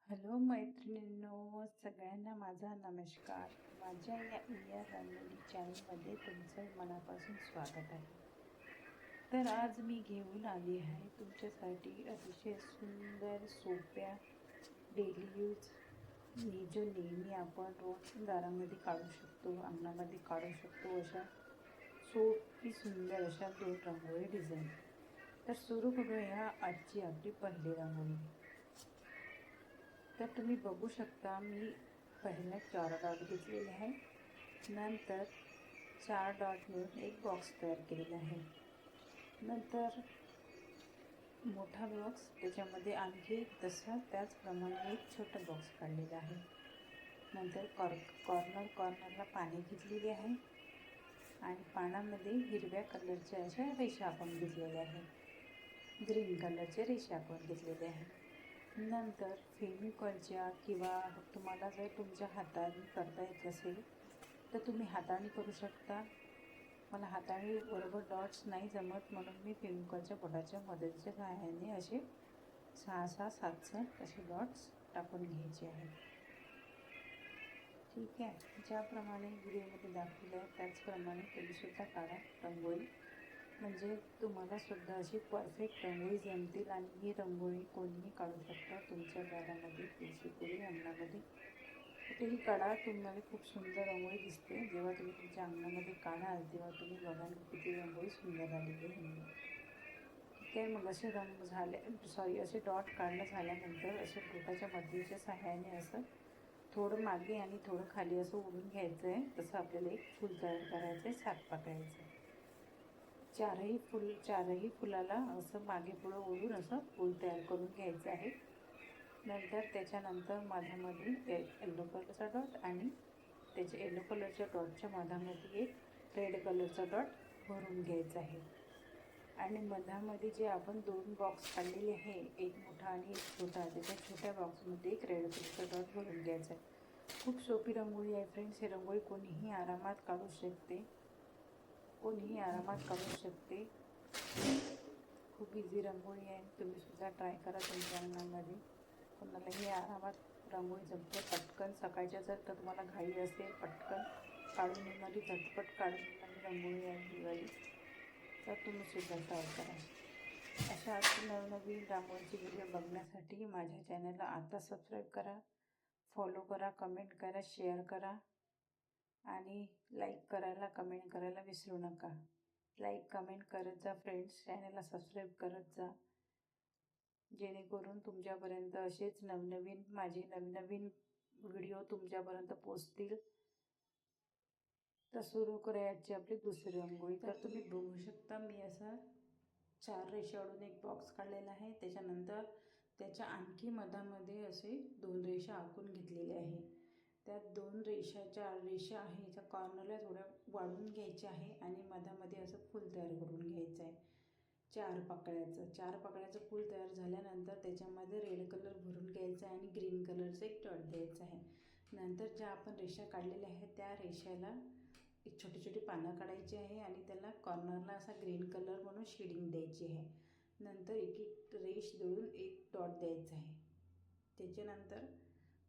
Hello मैत्रिणींनो, सगळ्यांना माझा नमस्कार. माझ्या या इया रंगोली चॅनलमध्ये तुमचं मनापासून स्वागत आहे. तर आज मी घेऊन आली आहे तुमच्यासाठी अतिशय सुंदर सोप्या डेली यूज जो नेहमी आपण रोज दारामध्ये काढू शकतो, अंगणामध्ये काढू शकतो अशा सोपी सुंदर अशा 2 रांगोळी डिझाईन. तर सुरू करूया आजची आपली पहिली रांगोळी. तर तुम्ही बघू शकता, मी पहिला 4 डॉट घेतलेले आहे, नंतर 4 डॉट मिळून एक बॉक्स तयार केलेला आहे. नंतर मोठा बॉक्स, त्याच्यामध्ये आणखी तसा त्याचप्रमाणे एक छोटा बॉक्स काढलेला आहे. नंतर कॉर्नरला पाने घेतलेली आहे आणि पानामध्ये हिरव्या कलरच्या अशा रेषा आपण घेतलेल्या आहे, ग्रीन कलरच्या रेषा आपण घेतलेल्या आहे. नंतर फेविकॉलच्या किंवा तुम्हाला जर तुमच्या हाताने करता येत असेल तर तुम्ही हाताने करू शकता. मला हाताने बरोबर डॉट्स नाही जमत, म्हणून मी फेविकॉलच्या बोटाच्या मदतीच्या सहाय्याने असे 6-6, 7-7 असे डॉट्स टाकून घ्यायचे आहेत. ठीक आहे, ज्याप्रमाणे व्हिडिओमध्ये दाखवलं आहे त्याचप्रमाणे तुम्हीसुद्धा काढा रांगोळी, म्हणजे तुम्हाला सुद्धा अशी परफेक्ट रांगोळी जमतील. आणि ही रांगोळी कोणीही काढू शकता तुमच्या दारामध्ये, तुळशीपुढे, अंगणामध्ये कुठेही काढा. तुम्हाला खूप सुंदर रांगोळी दिसते. जेव्हा तुम्ही तुमच्या अंगणामध्ये काढाल तेव्हा तुम्ही बघाल किती रांगोळी सुंदर आलेली आहे. ठीक आहे, मग असे असे डॉट काढणं झाल्यानंतर असे बोटाच्या मदतीच्या सहाय्याने असं थोडं मागे आणि थोडं खाली असं ओढून घ्यायचं आहे. तसं आपल्याला एक फूल तयार करायचं आहे, 7 पाकळ्याचं. चारही फुलाला असं मागे पुढं ओढून असं फूल तयार करून घ्यायचं आहे. नंतर त्याच्यानंतर मधामध्ये येलो कलरचा डॉट आणि त्याच्या येलो कलरच्या डॉटच्या मधामध्ये एक रेड कलरचा डॉट भरून घ्यायचा आहे. आणि मधामध्ये जे आपण 2 बॉक्स काढलेले आहे, एक मोठा आणि एक छोटा, त्याच्या छोट्या बॉक्समध्ये एक रेड कलरचा डॉट भरून घ्यायचा आहे. खूप सोपी रांगोळी आहे फ्रेंड्स. ही रांगोळी कोणीही आरामात काढू शकते, खूप इझी रांगोळी आहे. तुम्हीसुद्धा ट्राय करा तुमच्या अंगणामध्ये. कोणालाही आरामात रांगोळी जमते. पटकन सकाळच्या जर तर तुम्हाला घाई असेल, पटकन काढून येणारी, झटपट काढून येणारी रांगोळी आहे दिवाळी, तर तुम्हीसुद्धा ट्राय करा. अशाच नवनवीन रांगोळीची व्हिडिओ बघण्यासाठी माझ्या चॅनलला आता सबस्क्राईब करा, फॉलो करा, कमेंट करा, शेअर करा आणि लाईक करायला, कमेंट करायला विसरू नका. लाईक कमेंट करत जा फ्रेंड्स, चॅनलला सबस्क्राईब करत जा, जेणेकरून तुमच्यापर्यंत असेच माझे नवनवीन व्हिडिओ तुमच्यापर्यंत पोचतील. तर सुरू करायची आपली दुसरी रांगोळी. तर तुम्ही बघू शकता, मी असा 4 रेषावरून एक बॉक्स काढलेला आहे. त्याच्यानंतर त्याच्या आणखी मधामध्ये असे 2 रेषा आखून घेतलेल्या आहे. त्या 2 रेषा आहे त्या कॉर्नरला थोड्या वाढून घ्यायच्या आहे आणि मधामध्ये असं फूल तयार करून घ्यायचं आहे 4 पाकळ्याचं फूल तयार झाल्यानंतर त्याच्यामध्ये रेड कलर भरून घ्यायचा आहे आणि ग्रीन कलरचं एक डॉट द्यायचं आहे. नंतर ज्या आपण रेषा काढलेल्या आहेत त्या रेषेला एक छोटी पानं काढायची आहे आणि त्याला कॉर्नरला असा ग्रीन कलर म्हणून शेडिंग द्यायची आहे. नंतर एक रेष देऊन एक डॉट द्यायचा आहे. त्याच्यानंतर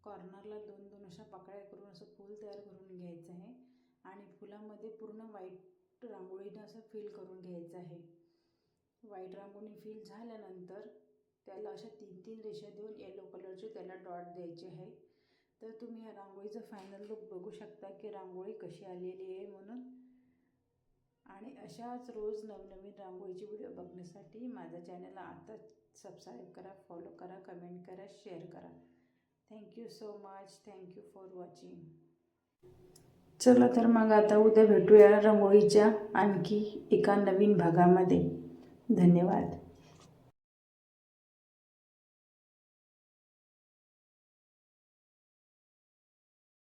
कॉर्नरला 2-2 अशा पाकळ्या करून असं फूल तयार करून घ्यायचं आहे आणि फुलामध्ये पूर्ण व्हाईट रांगोळीनं असं फिल करून घ्यायचं आहे. व्हाईट रांगोळी फिल झाल्यानंतर त्याला अशा 3-3 रेषा देऊन येलो कलरचे त्याला डॉट द्यायचे आहे. तर तुम्ही या रांगोळीचं फायनल लुक बघू शकता की रांगोळी कशी आलेली आहे म्हणून. आणि अशाच रोज नवनवीन रांगोळीची व्हिडिओ बघण्यासाठी माझ्या चॅनलला आता सबस्क्राईब करा, फॉलो करा, कमेंट करा, शेअर करा. Thank you so much. Thank you for watching. चला तर मग आता उद्या भेटूया रांगोळीच्या आणखी एका नवीन भागामध्ये. धन्यवाद.